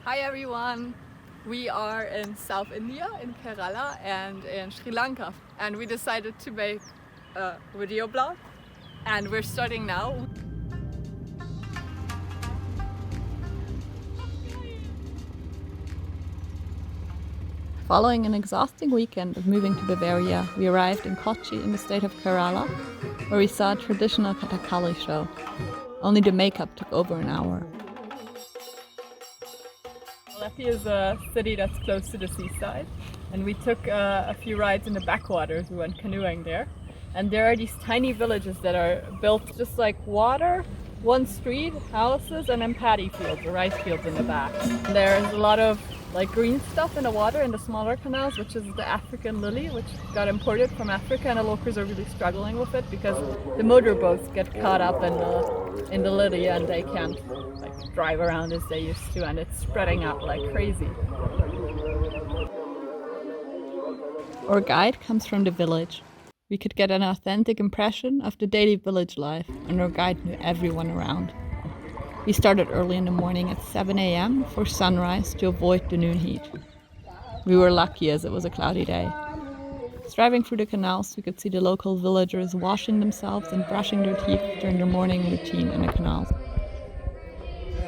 Hi everyone! We are in South India, in Kerala and in Sri Lanka, and we decided to make a video blog, and we're starting now. Following an exhausting weekend of moving to Bavaria, we arrived in Kochi in the state of Kerala, where we saw a traditional Kathakali show. Only the makeup took over an hour. Alleppey is a city that's close to the seaside, and we took a few rides in the backwaters. We went canoeing there, and there are these tiny villages that are built just like water, one street, houses, and then paddy fields or rice fields in the back. And there's a lot of like green stuff in the water in the smaller canals, which is the African lily, which got imported from Africa, and the locals are really struggling with it because the motorboats get caught up in the lily and they can't like drive around as they used to, and it's spreading out like crazy. Our guide comes from the village. We could get an authentic impression of the daily village life, and our guide knew everyone around. We started early in the morning at 7 a.m. for sunrise to avoid the noon heat. We were lucky as it was a cloudy day. Driving through the canals, we could see the local villagers washing themselves and brushing their teeth during their morning routine in the canals.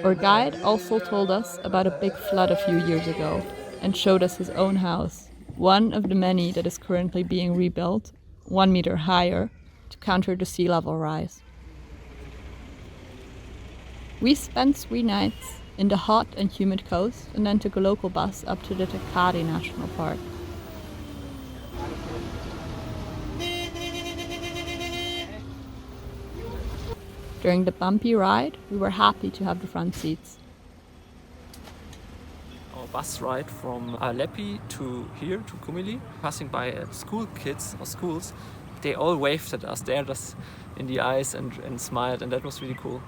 Our guide also told us about a big flood a few years ago and showed us his own house, one of the many that is currently being rebuilt 1 meter higher to counter the sea level rise. We spent 3 nights in the hot and humid coast and then took a local bus up to the Thekkady National Park. During the bumpy ride, we were happy to have the front seats. Our bus ride from Alleppey to here, to Kumily, passing by school kids or schools, they all waved at us, stared us in the eyes and smiled, and that was really cool.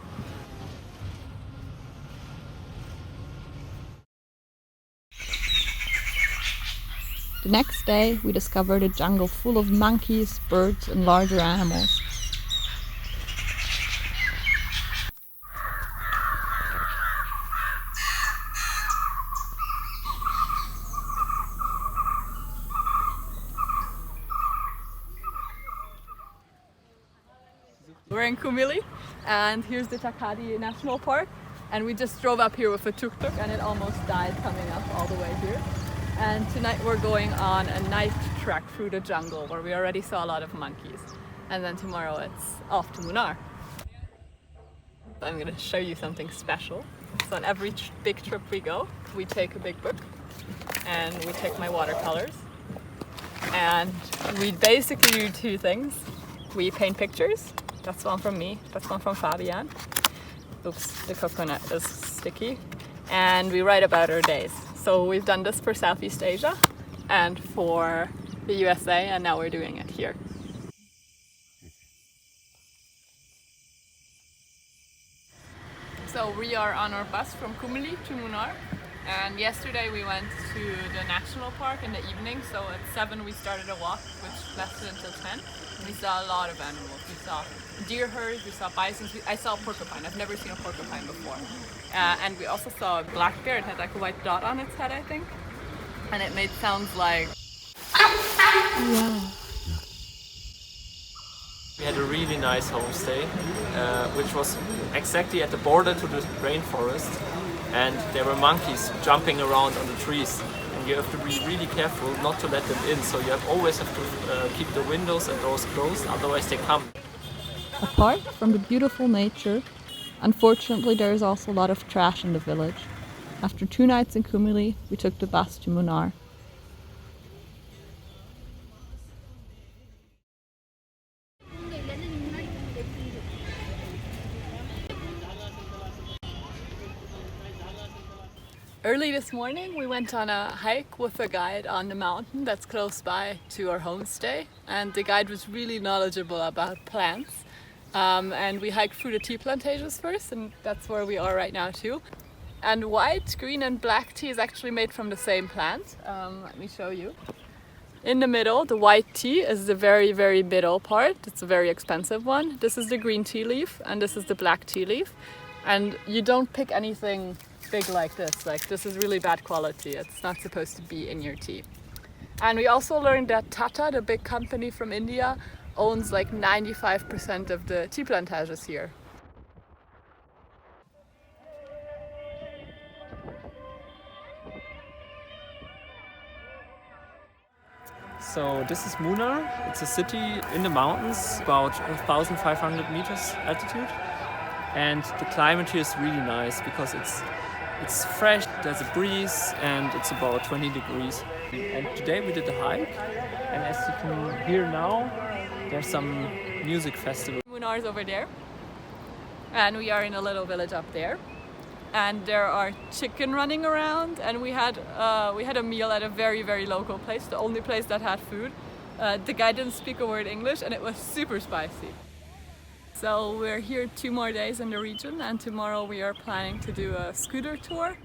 The next day, we discovered a jungle full of monkeys, birds, and larger animals. We're in Kumily, and here's the Thekkady National Park, and we just drove up here with a tuk-tuk and it almost died coming up all the way here. And tonight we're going on a night trek through the jungle where we already saw a lot of monkeys. And then tomorrow it's off to Munnar. I'm going to show you something special. So on every big trip we go, we take a big book and we take my watercolors. And we basically do 2 things. We paint pictures. That's one from me, that's one from Fabian. Oops, the coconut is sticky. And we write about our days. So we've done this for Southeast Asia and for the USA, and now we're doing it here. So we are on our bus from Kumily to Munnar, and yesterday we went to the national park in the evening. So at 7 we started a walk which lasted until 10. And we saw a lot of animals. We saw deer herds, we saw bisons, I saw a porcupine. I've never seen a porcupine before. And we also saw a black bear. It had like a white dot on its head, I think. And it made sounds like... Wow. We had a really nice homestay, which was exactly at the border to the rainforest, and there were monkeys jumping around on the trees. And you have to be really careful not to let them in, so you always have to keep the windows and doors closed, otherwise they come. Apart from the beautiful nature, unfortunately there is also a lot of trash in the village. After 2 nights in Kumily, we took the bus to Munnar. Early this morning we went on a hike with a guide on the mountain that's close by to our homestay, and the guide was really knowledgeable about plants. And we hiked through the tea plantations first, and that's where we are right now too. And white, green and black tea is actually made from the same plant. Let me show you. In the middle, the white tea is the very, very middle part. It's a very expensive one. This is the green tea leaf and this is the black tea leaf. And you don't pick anything big like this. Like, this is really bad quality. It's not supposed to be in your tea. And we also learned that Tata, the big company from India, owns like 95% of the tea plantages here. So this is Munnar. It's a city in the mountains, about 1,500 meters altitude. And the climate here is really nice because it's fresh, there's a breeze, and it's about 20 degrees. And today we did a hike, and as you can hear now, there's some music festival. Munnar is over there, and we are in a little village up there. And there are chicken running around, and we had a meal at a very, very local place, the only place that had food. The guy didn't speak a word English, and it was super spicy. So we're here 2 more days in the region, and tomorrow we are planning to do a scooter tour.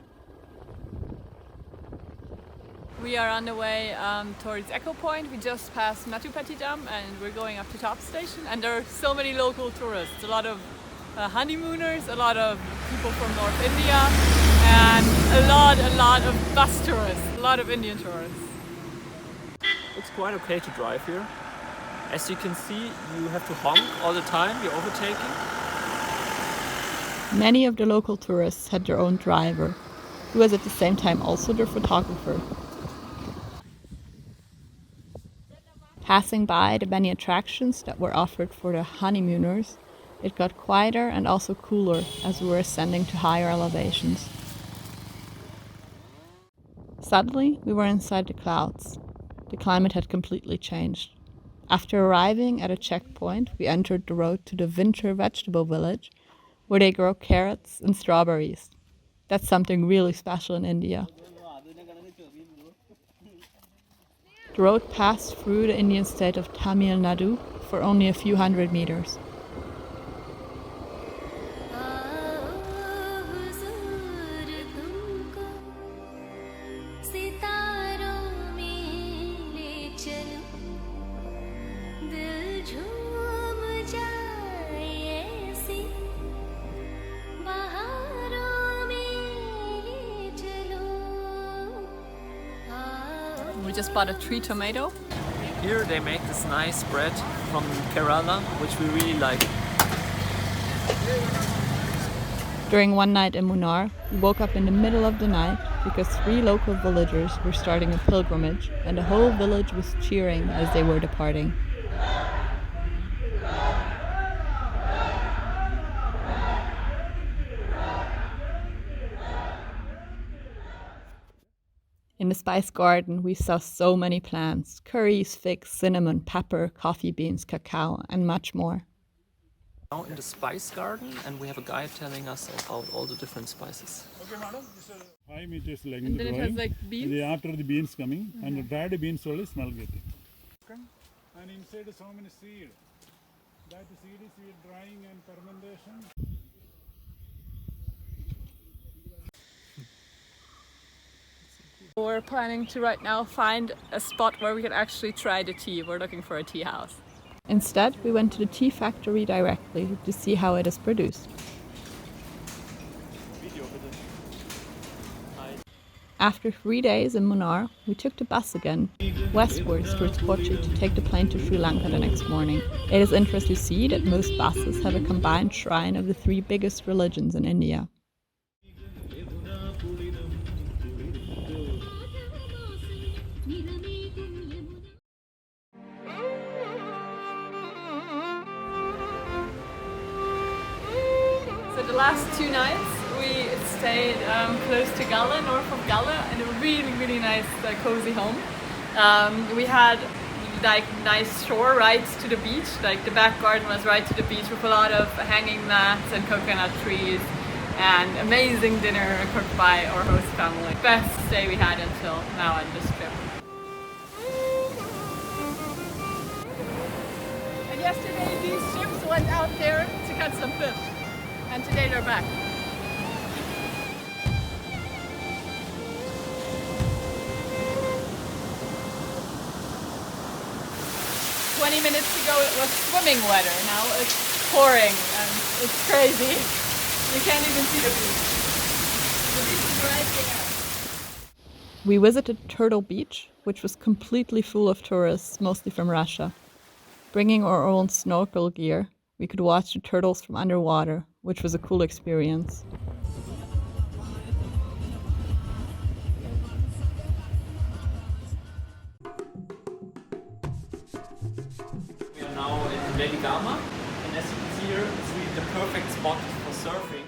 We are on the way towards Echo Point. We just passed Matupati Dam, and we're going up to Top Station. And there are so many local tourists, a lot of honeymooners, a lot of people from North India, and a lot of bus tourists, a lot of Indian tourists. It's quite okay to drive here. As you can see, you have to honk all the time, you're overtaking. Many of the local tourists had their own driver, who was at the same time also their photographer. Passing by the many attractions that were offered for the honeymooners, it got quieter and also cooler as we were ascending to higher elevations. Suddenly, we were inside the clouds. The climate had completely changed. After arriving at a checkpoint, we entered the road to the winter vegetable village, where they grow carrots and strawberries. That's something really special in India. The road passed through the Indian state of Tamil Nadu for only a few hundred meters. We just bought a tree tomato. Here they make this nice bread from Kerala, which we really like. During one night in Munnar, we woke up in the middle of the night because 3 local villagers were starting a pilgrimage, and the whole village was cheering as they were departing. In the spice garden, we saw so many plants: curries, figs, cinnamon, pepper, coffee beans, cacao, and much more. Now in the spice garden, and we have a guide telling us about all the different spices. Okay, madam. This is 5 meters like And in the then it drawing. has like beans? After the beans coming, and the dried beans only smell getting. And inside so many seed. That seed is drying and fermentation. We're planning to right now find a spot where we can actually try the tea. We're looking for a tea house. Instead, we went to the tea factory directly to see how it is produced. After 3 days in Munnar, we took the bus again, westwards towards Kochi to take the plane to Sri Lanka the next morning. It is interesting to see that most buses have a combined shrine of the 3 biggest religions in India. So the last 2 nights we stayed close to Galle, north of Galle, in a really, really nice, cozy home. We had like nice shore rides to the beach. Like the back garden was right to the beach with a lot of hanging mats and coconut trees, and amazing dinner cooked by our host family. Best stay we had until now on this trip. And yesterday these ships went out there to catch some fish, and today they're back. 20 minutes ago it was swimming weather, now it's pouring and it's crazy. You can't even see the beach. We visited Turtle Beach, which was completely full of tourists, mostly from Russia. Bringing our own snorkel gear, we could watch the turtles from underwater, which was a cool experience. We are now in Weligama, and as you can see here, it's really the perfect spot for surfing.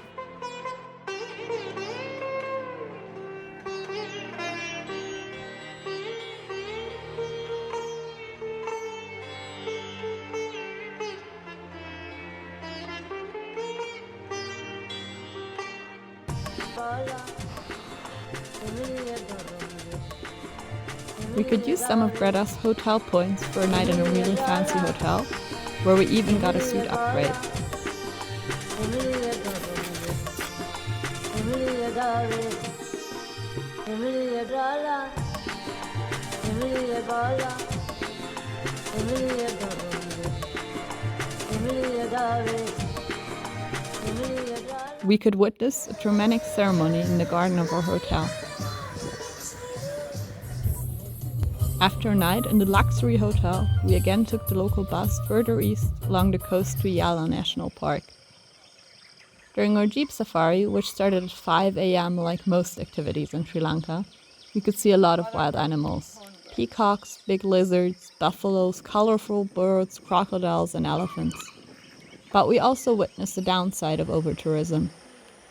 We could use some of Greta's hotel points for a night in a really fancy hotel, where we even got a suite upgrade. We could witness a Germanic ceremony in the garden of our hotel. After a night in the luxury hotel, we again took the local bus further east along the coast to Yala National Park. During our jeep safari, which started at 5 a.m. like most activities in Sri Lanka, we could see a lot of wild animals. Peacocks, big lizards, buffaloes, colorful birds, crocodiles and elephants. But we also witnessed the downside of over-tourism.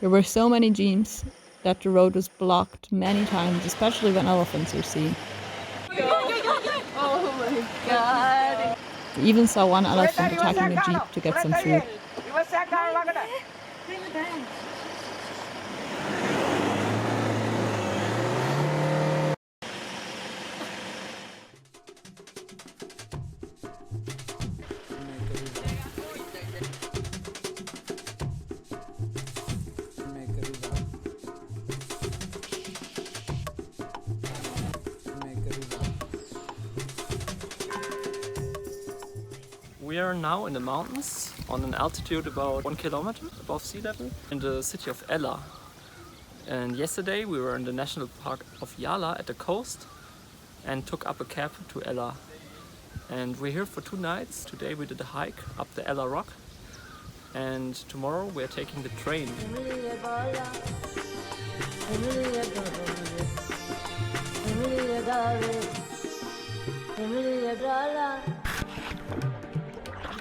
There were so many jeeps that the road was blocked many times, especially when elephants are seen. Oh my god! We even saw one elephant attacking a jeep to get some food. We are now in the mountains on an altitude about 1 kilometer above sea level in the city of Yala. And yesterday we were in the national park of Yala at the coast and took up a cab to Yala. And we're here for 2 nights. Today we did a hike up the Yala rock and tomorrow we are taking the train.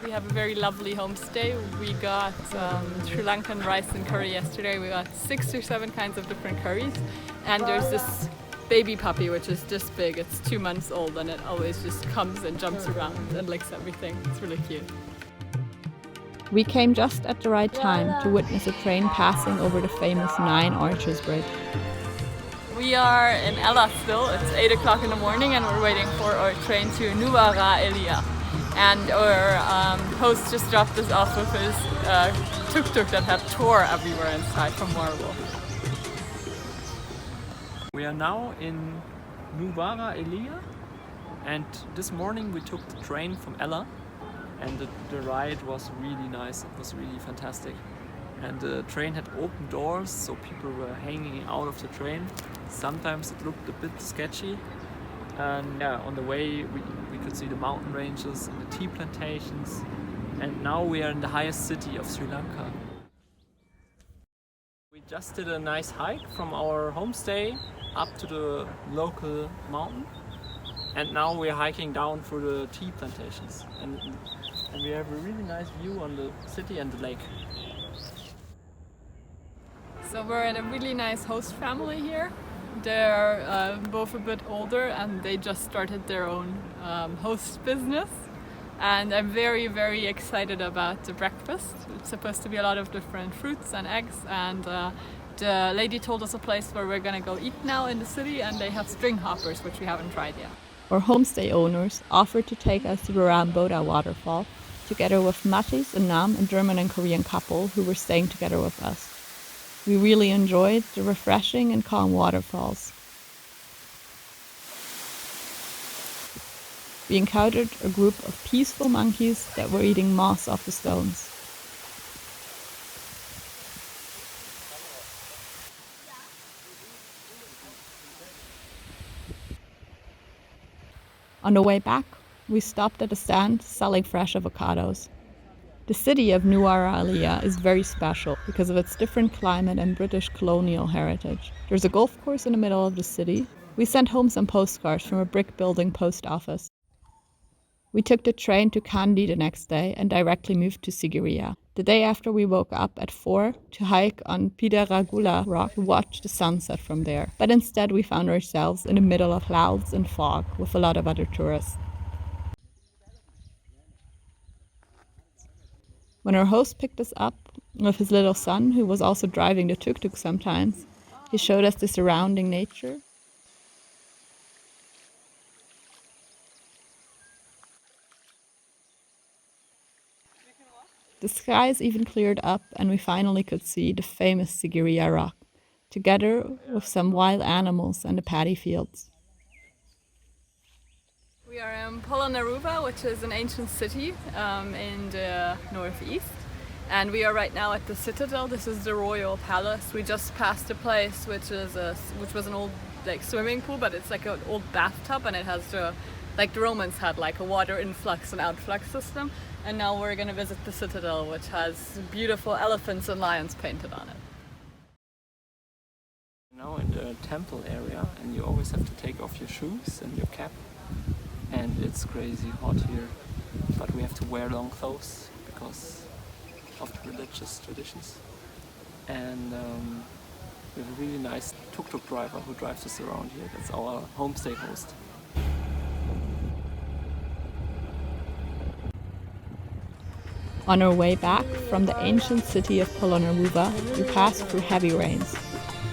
We have a very lovely homestay. We got Sri Lankan rice and curry yesterday. We got 6 or 7 kinds of different curries. And there's this baby puppy which is this big. It's 2 months old and it always just comes and jumps around and licks everything. It's really cute. We came just at the right time to witness a train passing over the famous 9 Arches Bridge. We are in Yala still. It's 8 o'clock in the morning and we're waiting for our train to Nuwara, Eliya. And our host just dropped us off with his tuk-tuk that had Tor everywhere inside from marble. We are now in Nuwara, Eliya, and this morning we took the train from Yala and the ride was really nice. It was really fantastic. And the train had open doors, so people were hanging out of the train. Sometimes it looked a bit sketchy. And yeah, on the way we could see the mountain ranges and the tea plantations. And now we are in the highest city of Sri Lanka. We just did a nice hike from our homestay up to the local mountain. And now we're hiking down through the tea plantations. And we have a really nice view on the city and the lake. So we're in a really nice host family here. They're both a bit older and they just started their own host business. And I'm very, very excited about the breakfast. It's supposed to be a lot of different fruits and eggs. And the lady told us a place where we're gonna go eat now in the city, and they have string hoppers, which we haven't tried yet. Our homestay owners offered to take us to the Ramboda waterfall, together with Mattis and Nam, a German and Korean couple who were staying together with us. We really enjoyed the refreshing and calm waterfalls. We encountered a group of peaceful monkeys that were eating moss off the stones. On the way back, we stopped at a stand selling fresh avocados. The city of Nuwara, Eliya is very special because of its different climate and British colonial heritage. There's a golf course in the middle of the city. We sent home some postcards from a brick-building post office. We took the train to Kandy the next day and directly moved to Sigiriya. The day after, we woke up at 4 to hike on Pidaragula Rock to watch the sunset from there. But instead we found ourselves in the middle of clouds and fog with a lot of other tourists. When our host picked us up with his little son, who was also driving the tuk-tuk sometimes, he showed us the surrounding nature. The skies even cleared up and we finally could see the famous Sigiriya rock, together with some wild animals and the paddy fields. We are in Polonnaruwa, which is an ancient city in the northeast. And we are right now at the citadel. This is the royal palace. We just passed a place which was an old swimming pool, but it's like an old bathtub, and it has the Romans had a water influx and outflux system. And now we're going to visit the citadel, which has beautiful elephants and lions painted on it. Now in the temple area, and you always have to take off your shoes and your cap. And it's crazy hot here, but we have to wear long clothes because of the religious traditions. And we have a really nice tuk-tuk driver who drives us around here. That's our homestay host. On our way back from the ancient city of Polonnaruwa, we passed through heavy rains.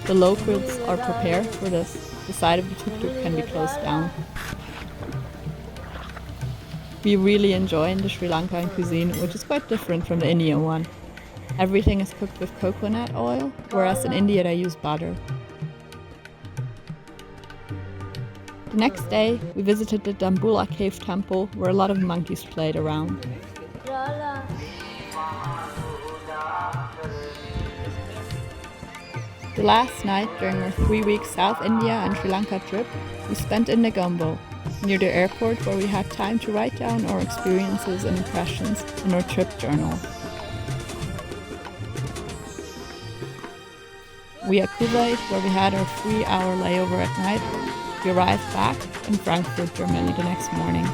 The locals are prepared for this. The side of the tuk-tuk can be closed down. We really enjoy the Sri Lankan cuisine, which is quite different from the Indian one. Everything is cooked with coconut oil, whereas in India they use butter. The next day, we visited the Dambulla cave temple, where a lot of monkeys played around. Yala. The last night during our 3-week South India and Sri Lanka trip, we spent in Negombo, near the airport, where we had time to write down our experiences and impressions in our trip journal. We at Kuwait, where we had our 3-hour layover at night, we arrived back in Frankfurt, Germany the next morning.